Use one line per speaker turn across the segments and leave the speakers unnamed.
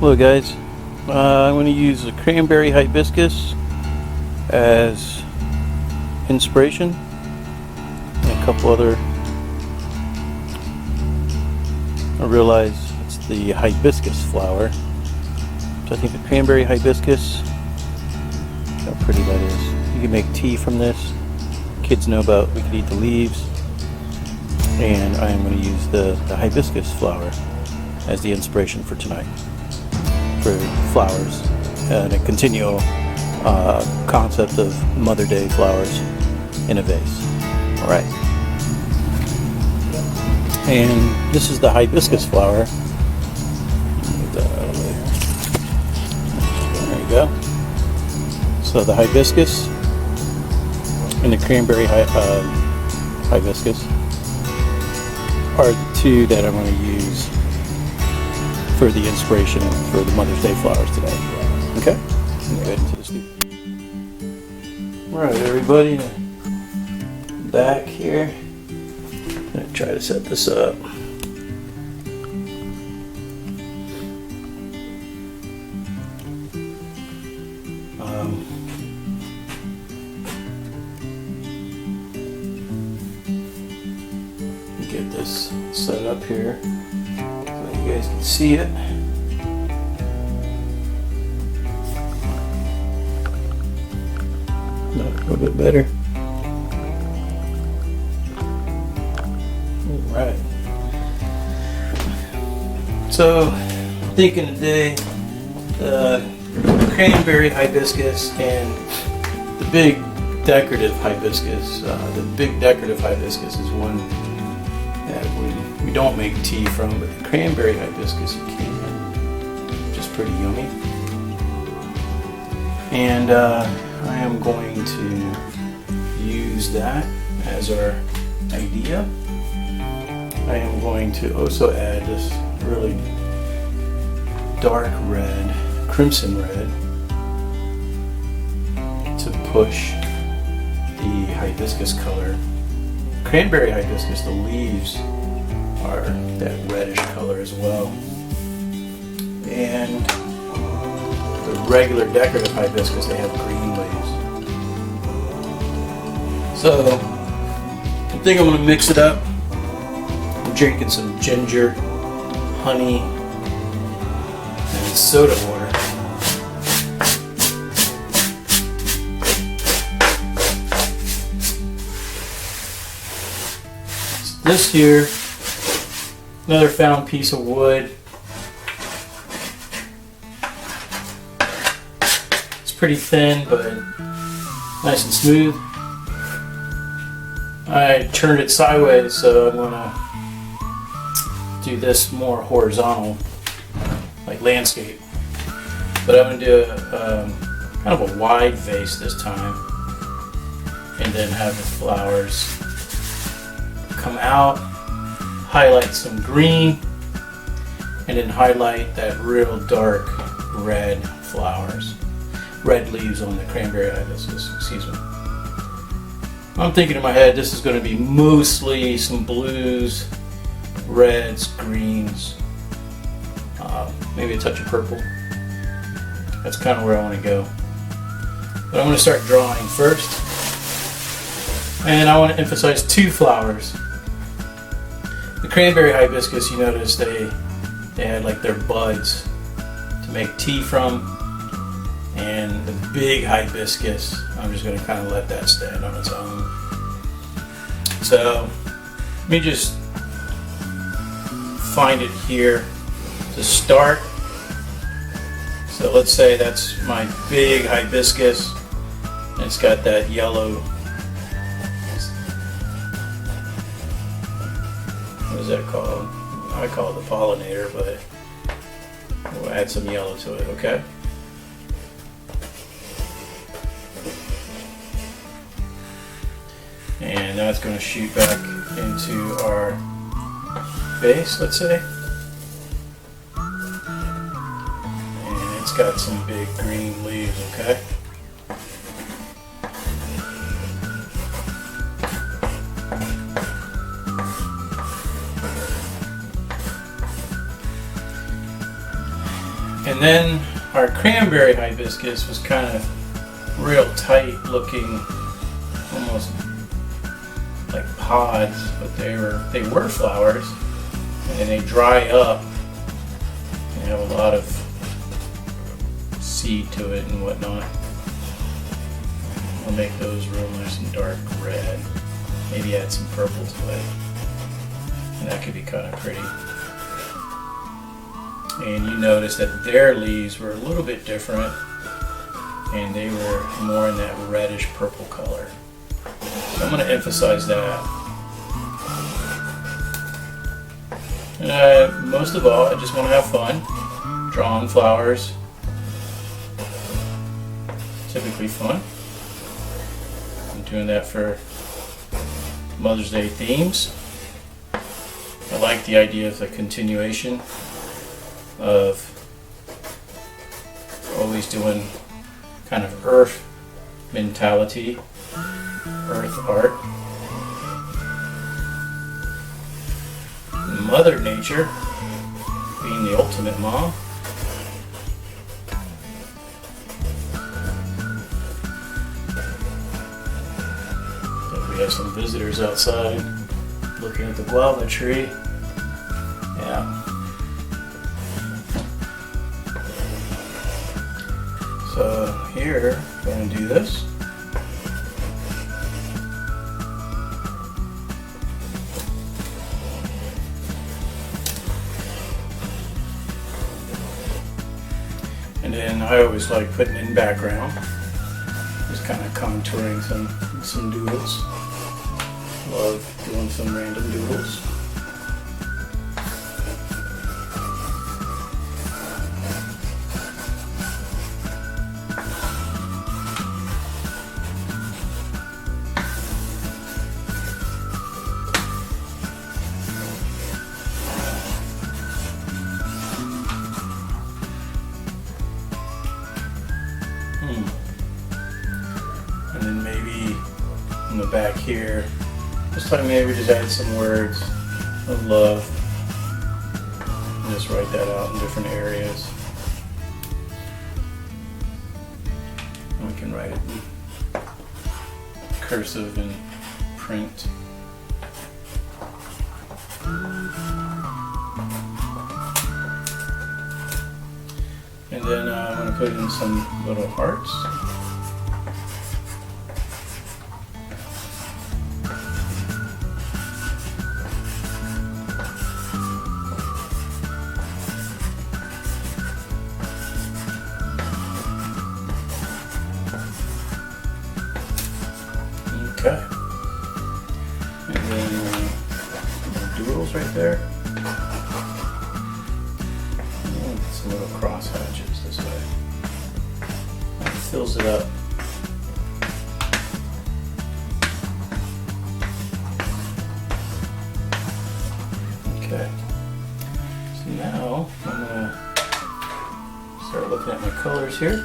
Hello guys, I'm going to use the cranberry hibiscus as inspiration and a couple other. I realize it's the hibiscus flower, so I think the cranberry hibiscus, look how pretty that is. You can make tea from this. Kids know about, we could eat the leaves, and I am going to use the hibiscus flower as the inspiration for tonight, for flowers, and a continual concept of Mother Day flowers in a vase. Alright. And this is the hibiscus flower. Move that out of the way. There you go. So the hibiscus and the cranberry hibiscus are the two that I'm going to use for the inspiration for the Mother's Day flowers today. Okay? Let's go ahead into the studio. Alright everybody, back here. I'm going to try to set this up. Get this set up here so you guys can see it. No, a little bit better. Alright. So, I'm thinking today the cranberry hibiscus and the big decorative hibiscus. The big decorative hibiscus is one that we don't make tea from, but the cranberry hibiscus you can, which is pretty yummy. And I am going to use that as our idea. I am going to also add this really dark red, crimson red, to push the hibiscus color. Cranberry hibiscus, the leaves are that reddish color as well. And the regular decorative hibiscus, they have green leaves. So, I think I'm going to mix it up. I'm drinking some ginger, honey, and soda water. This here, another found piece of wood. It's pretty thin, but nice and smooth. I turned it sideways, so I'm gonna do this more horizontal, like landscape. But I'm gonna do kind of a wide vase this time, and then have the flowers come out, highlight some green, and then highlight that real dark red flowers, red leaves on the cranberry hibiscus, excuse me. I'm thinking in my head this is going to be mostly some blues, reds, greens, maybe a touch of purple. That's kind of where I want to go. But I'm going to start drawing first, and I want to emphasize two flowers. The cranberry hibiscus, you notice they had like their buds to make tea from, and the big hibiscus, I'm just going to kind of let that stand on its own. So let me just find it here to start. So let's say that's my big hibiscus, and it's got that yellow, what is that called? I call it the pollinator, but we'll add some yellow to it, okay? And now it's going to shoot back into our base, let's say. And it's got some big green leaves, okay? And And then our cranberry hibiscus was kind of real tight looking, almost like pods, but they were flowers, and they dry up and have a lot of seed to it and whatnot. I'll make those real nice and dark red. Maybe add some purple to it, and that could be kind of pretty. And you notice that their leaves were a little bit different, and they were more in that reddish purple color. So I'm going to emphasize that. Most of all, I just want to have fun drawing flowers. Typically fun. I'm doing that for Mother's Day themes. I like the idea of the continuation of always doing kind of earth mentality, earth art. Mother Nature being the ultimate mom. We have some visitors outside looking at the guava tree. Yeah. So here, I'm going to do this. And then I always like putting in background, just kind of contouring some doodles. Love doing some random doodles. And then maybe in the back here, this time maybe just add some words of love. And just write that out in different areas. And we can write it in cursive and print. And then I'm going to put in some little hearts. Okay. And then doodles right there. And some little cross hatches this way. That fills it up. Okay. So now I'm going to start looking at my colors here.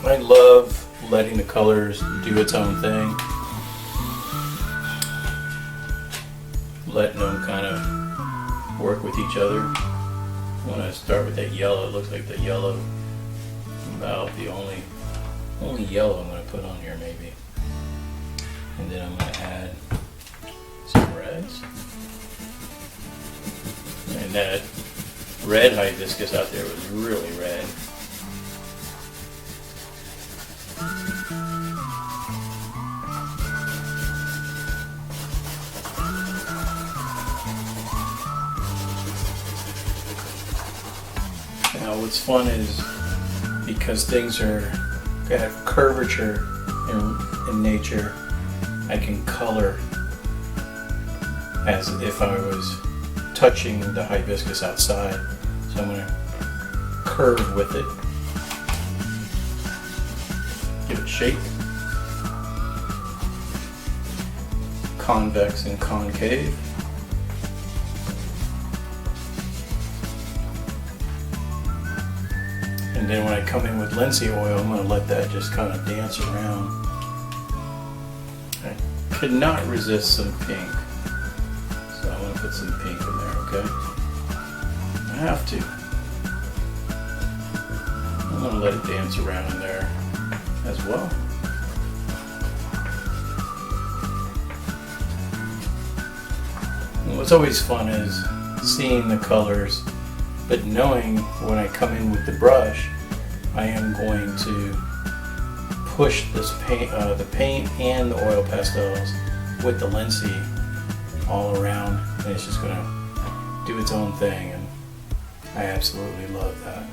I love letting the colors do its own thing. Letting them kind of work with each other. When I start with that yellow, it looks like the yellow is about the only yellow I'm going to put on here maybe. And then I'm going to add some reds. And that red hibiscus out there was really red. Now what's fun is because things are got curvature in nature, I can color as if I was touching the hibiscus outside. So I'm going to curve with it. Give it shape. Convex and concave. And then when I come in with linseed oil, I'm going to let that just kind of dance around. I could not resist some pink. So I'm going to put some pink in there, okay? I have to. I'm gonna let it dance around in there as well. And what's always fun is seeing the colors, but knowing when I come in with the brush, I am going to push this paint, the paint and the oil pastels with the Linseed all around, and it's just gonna do its own thing, and I absolutely love that.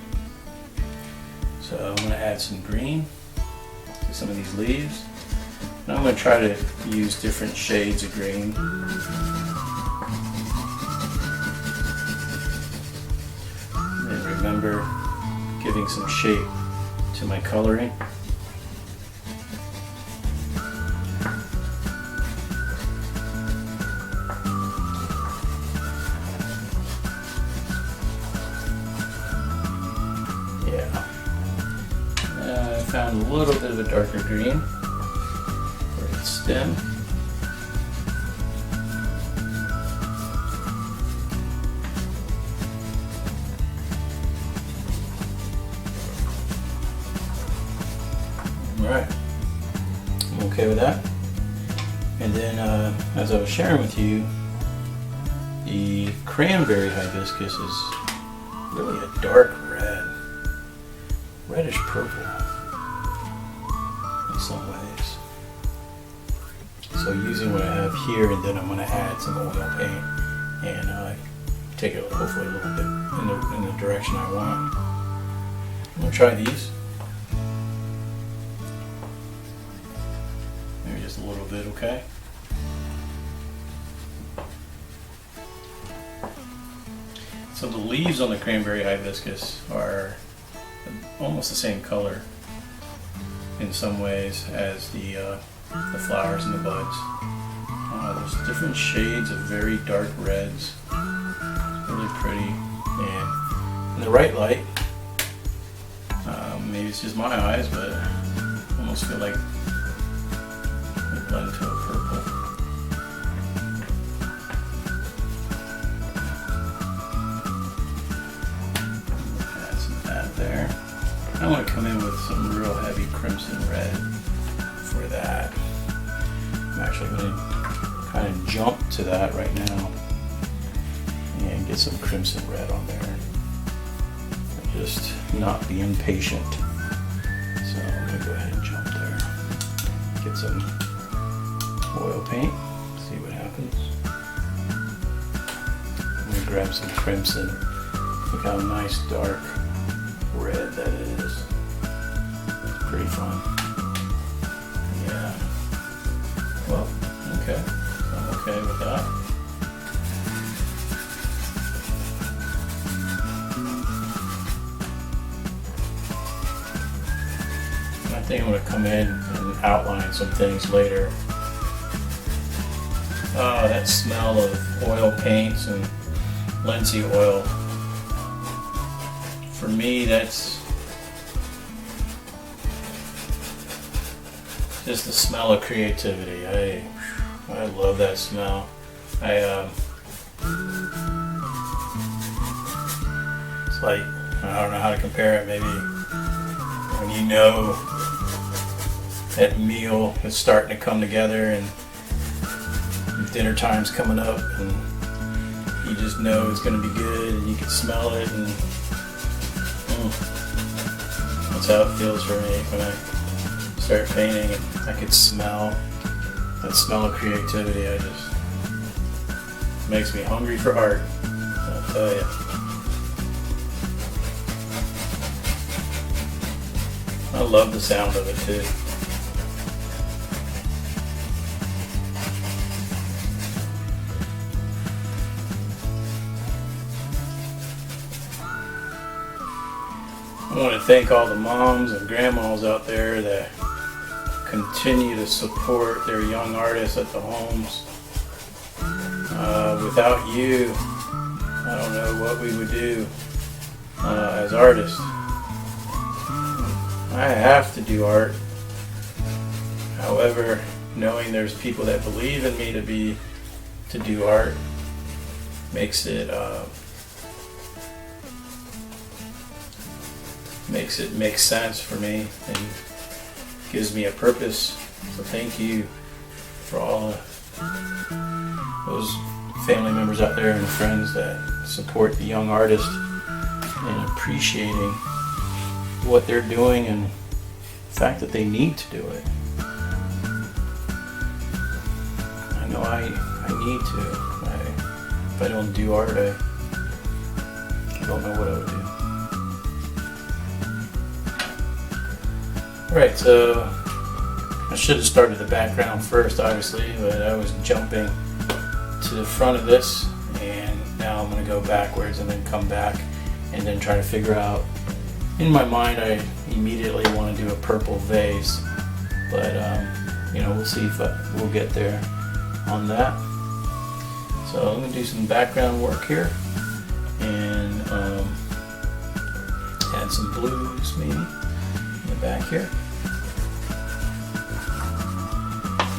So I'm gonna add some green to some of these leaves, and I'm gonna try to use different shades of green. And remember giving some shape to my coloring. Found a little bit of a darker green for its stem. Alright, I'm okay with that. And then as I was sharing with you, the cranberry hibiscus is really a dark red, reddish purple. In some ways. So using what I have here, and then I'm going to add some oil paint and take it hopefully a little bit in the direction I want. I'm going to try these. Maybe just a little bit, okay? So the leaves on the cranberry hibiscus are almost the same color in some ways as the flowers and the buds. There's different shades of very dark reds. It's really pretty, and in the right light, maybe it's just my eyes, but I almost feel like they blend to a purple. Add some of that there. I want to come in with some real heavy crimson red for that. I'm actually going to kind of jump to that right now and get some crimson red on there. Just not be impatient. So I'm going to go ahead and jump there. Get some oil paint, see what happens. I'm going to grab some crimson. Look how nice dark red that is. It's pretty fun. Yeah. Well, okay. I'm okay with that. And I think I'm going to come in and outline some things later. Oh, that smell of oil paints and linseed oil. For me, that's just the smell of creativity. I love that smell. It's like, I don't know how to compare it. Maybe when you know that meal is starting to come together and dinner time's coming up, and you just know it's going to be good, and you can smell it, and that's how it feels for me when I start painting, and I could smell that smell of creativity. It makes me hungry for art, I'll tell you. I love the sound of it too. I want to thank all the moms and grandmas out there that continue to support their young artists at the homes. Without you, I don't know what we would do as artists. I have to do art. However, knowing there's people that believe in me to do art, makes it make sense for me and gives me a purpose. So thank you for all of those family members out there and friends that support the young artist and appreciating what they're doing and the fact that they need to do it. I know I need to. If I don't do art, I don't know what I would do. Alright, so I should have started the background first, obviously, but I was jumping to the front of this, and now I'm going to go backwards and then come back and then try to figure out. In my mind, I immediately want to do a purple vase, but we'll see if we'll get there on that. So I'm going to do some background work here and add some blues maybe in the back here.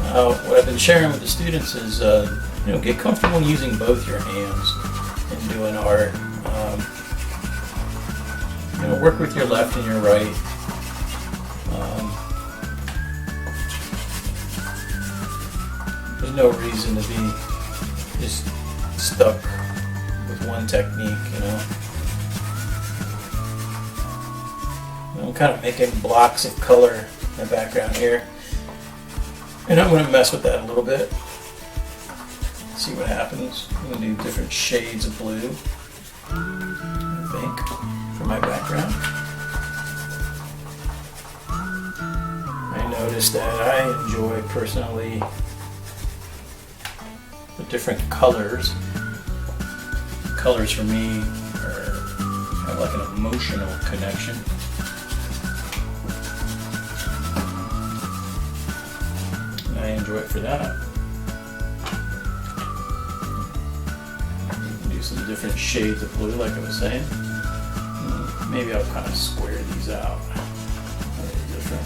Now, what I've been sharing with the students is get comfortable using both your hands in doing art. Work with your left and your right. There's no reason to be just stuck with one technique, I'm kind of making blocks of color in the background here, and I'm going to mess with that a little bit, see what happens. I'm going to do different shades of blue, I think, for my background. I noticed that I enjoy personally the different colors. Colors for me are kind of like an emotional connection. And I enjoy it for that. Do some different shades of blue, like I was saying. Maybe I'll kind of square these out a little different.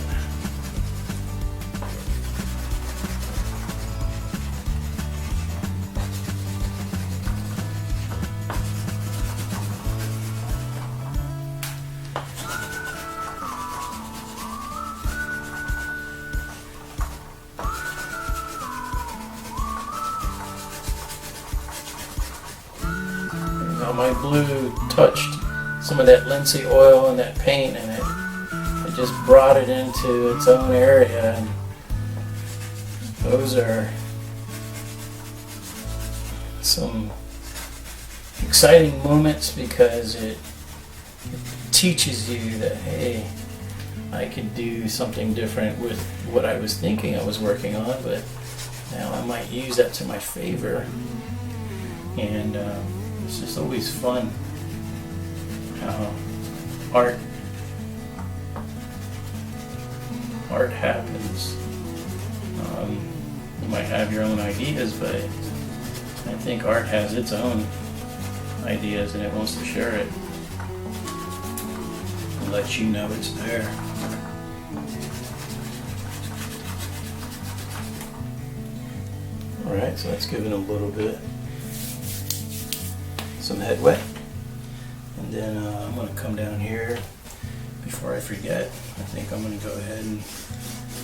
Now my blue touched some of that linseed oil and that paint, and it just brought it into its own area, and those are some exciting moments because it teaches you that, hey, I could do something different with what I was thinking I was working on, but now I might use that to my favor. And it's just always fun how art happens. You might have your own ideas, but I think art has its own ideas and it wants to share it and let you know it's there. Alright, so let's give it a little bit some headway. And then I'm going to come down here before I forget. I think I'm going to go ahead and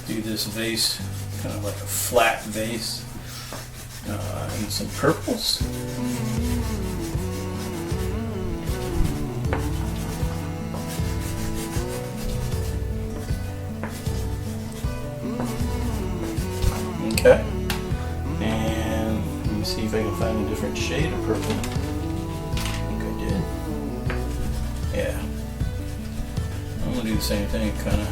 do this vase, kind of like a flat vase, and some purples. Okay, and let me see if I can find a different shade of purple. I think I did. Yeah. I'm going to do the same thing, kind of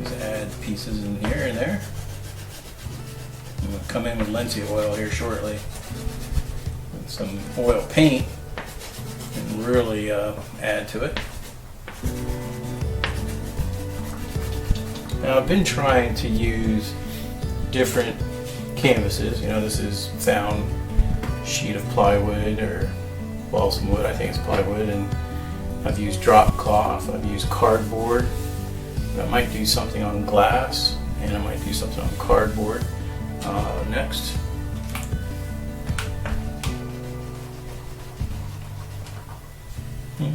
just add pieces in here and there. I'm going to come in with linseed oil here shortly. And some oil paint and really add to it. Now I've been trying to use different canvases. You know, this is found sheet of plywood or balsam wood, I think it's plywood, and I've used drop cloth, I've used cardboard. I might do something on glass, and I might do something on cardboard next. Let's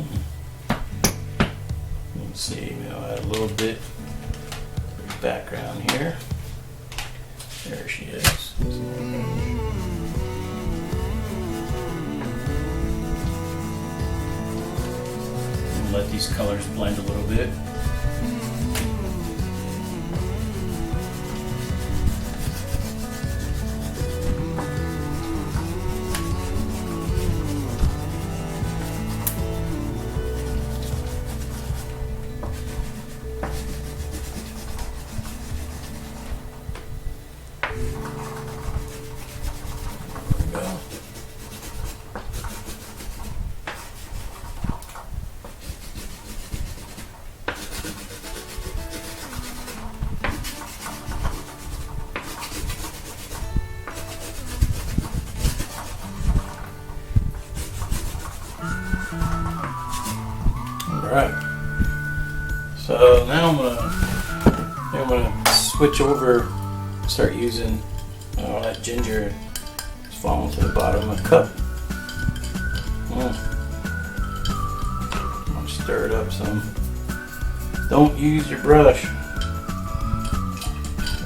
see, I'll add a little bit of background here. There she is. And let these colors blend a little bit. Alright, so now I'm gonna switch over, start using all that ginger is falling to the bottom of the cup. I'm gonna stir it up some. Don't use your brush.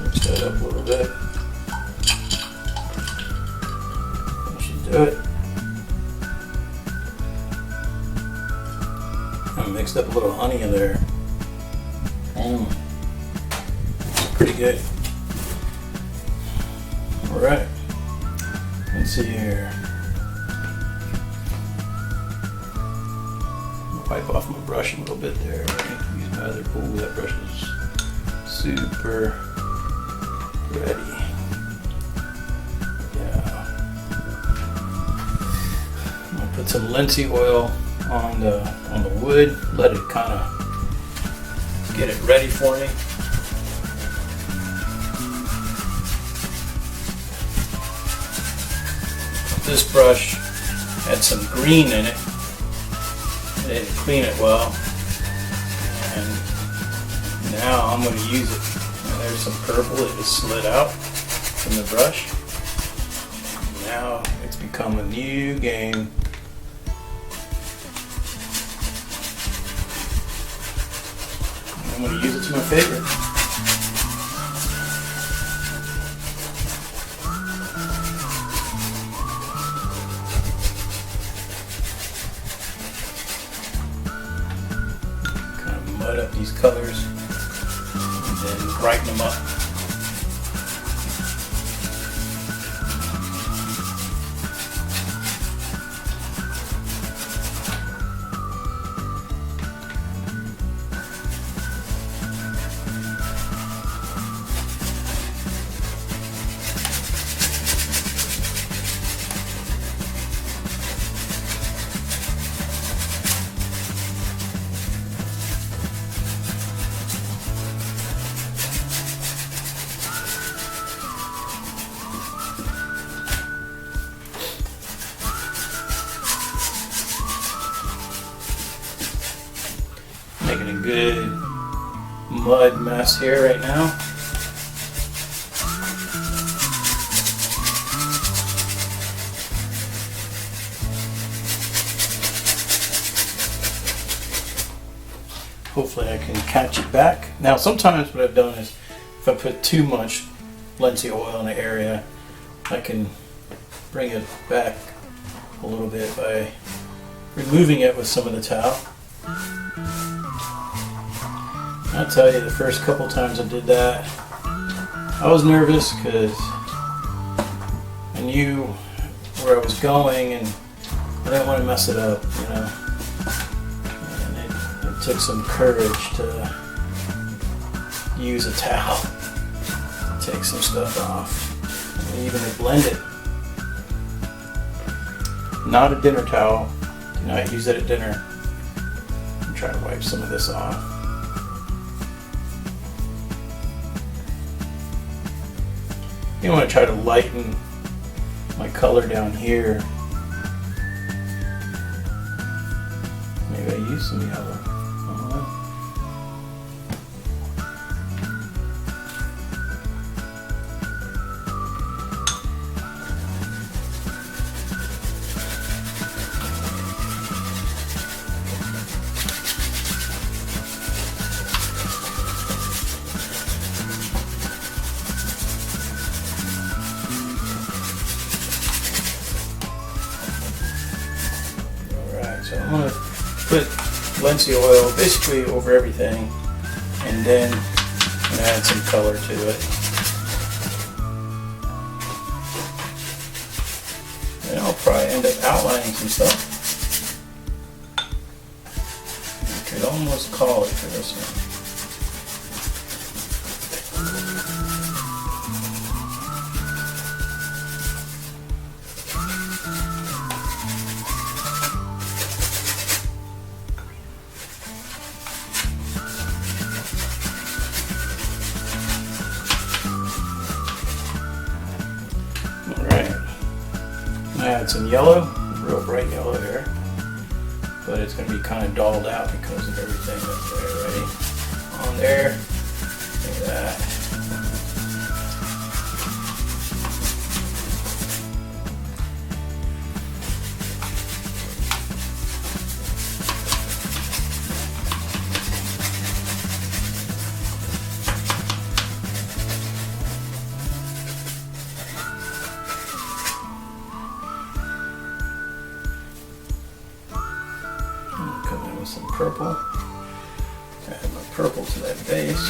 Mix that up a little bit. That should do it. I mixed up a little honey in there. Pretty good. Alright. Let's see here. Wipe off my brush a little bit there. Use my other pool. That brush is super ready. Yeah. I'm gonna put some linseed oil on the wood, let it kind of get it ready for me. This brush had some green in it. I didn't clean it well, and now I'm going to use it. And there's some purple that just slid out from the brush. Now it's become a new game. I'm going to use it to my favorite. Kind of mud up these colors and then brighten them up. Making a good mud mess here right now. Hopefully I can catch it back. Now sometimes what I've done is if I put too much linseed oil in the area, I can bring it back a little bit by removing it with some of the towel. I'll tell you, the first couple times I did that, I was nervous because I knew where I was going and I didn't want to mess it up, you know. And it took some courage to use a towel to take some stuff off and even to blend it. Not a dinner towel. Do not use it at dinner. I'm trying to wipe some of this off. You want to try to lighten my color down here. Maybe I use some yellow. I don't know. So I'm going to put linseed oil basically over everything, and then I'm going to add some color to it. And I'll probably end up outlining some stuff. You could almost call it for this one. Add some yellow, real bright yellow here, but it's going to be kind of dulled out because of everything that's there already on there. Look at that. Come in with some purple. Add my purple to that base.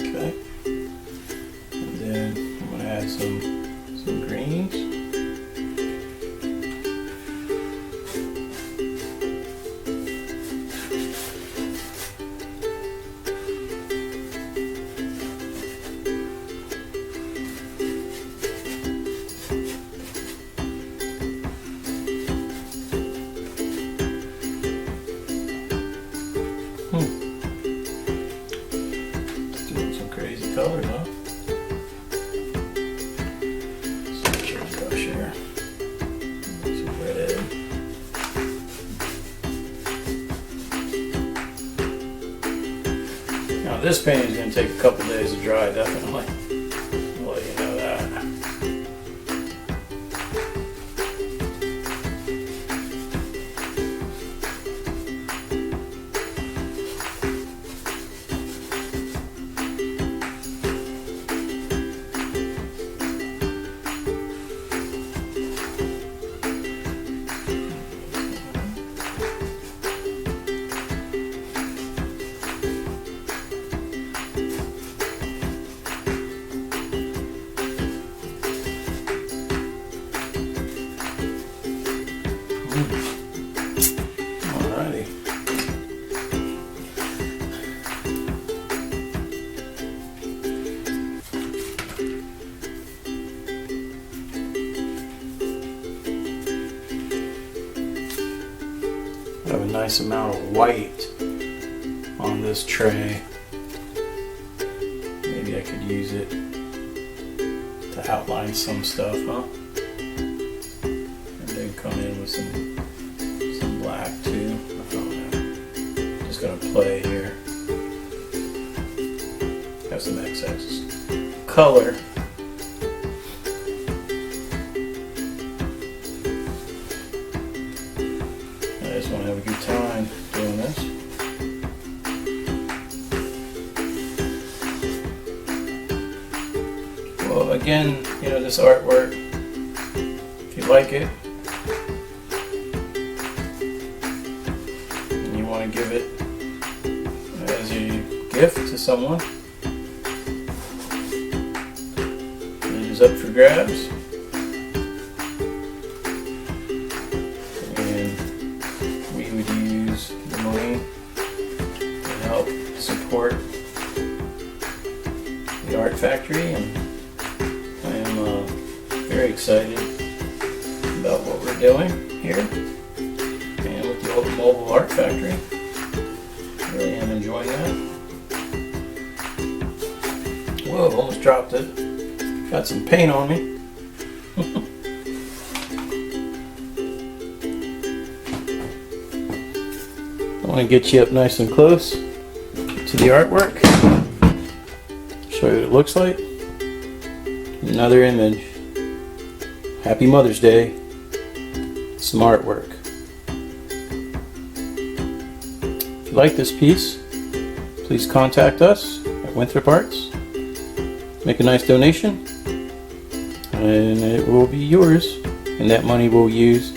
Okay. And then I'm going to add some greens. Doing some crazy colors, huh? Some cherry brush here. Some red. Now this painting is going to take a couple days to dry, definitely. I'll let you know that. Alrighty. I have a nice amount of white on this tray. Maybe I could use it to outline some stuff, huh? And then come in with some black too. I don't know. Just gonna play here. Have some excess color. I just want to have a good time doing this. Well, again, you know, this artwork, if you like it, and you want to give it as a gift to someone, it is up for grabs. And we would use the money to help support the art factory, and I am very excited about what we're doing here and with the old mobile art factory. Really am enjoying that. Whoa, almost dropped it. Got some paint on me. I want to get you up nice and close to the artwork. Show you what it looks like. Another image. Happy Mother's Day. some artwork. If you like this piece, please contact us at Winthrop Arts. Make a nice donation and it will be yours, and that money we'll use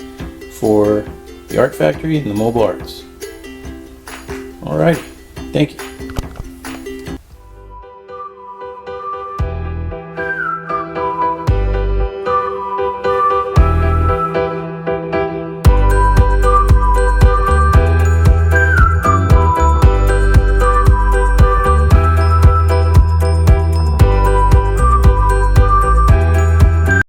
for the Art Factory and the Mobile Arts. Alright, thank you.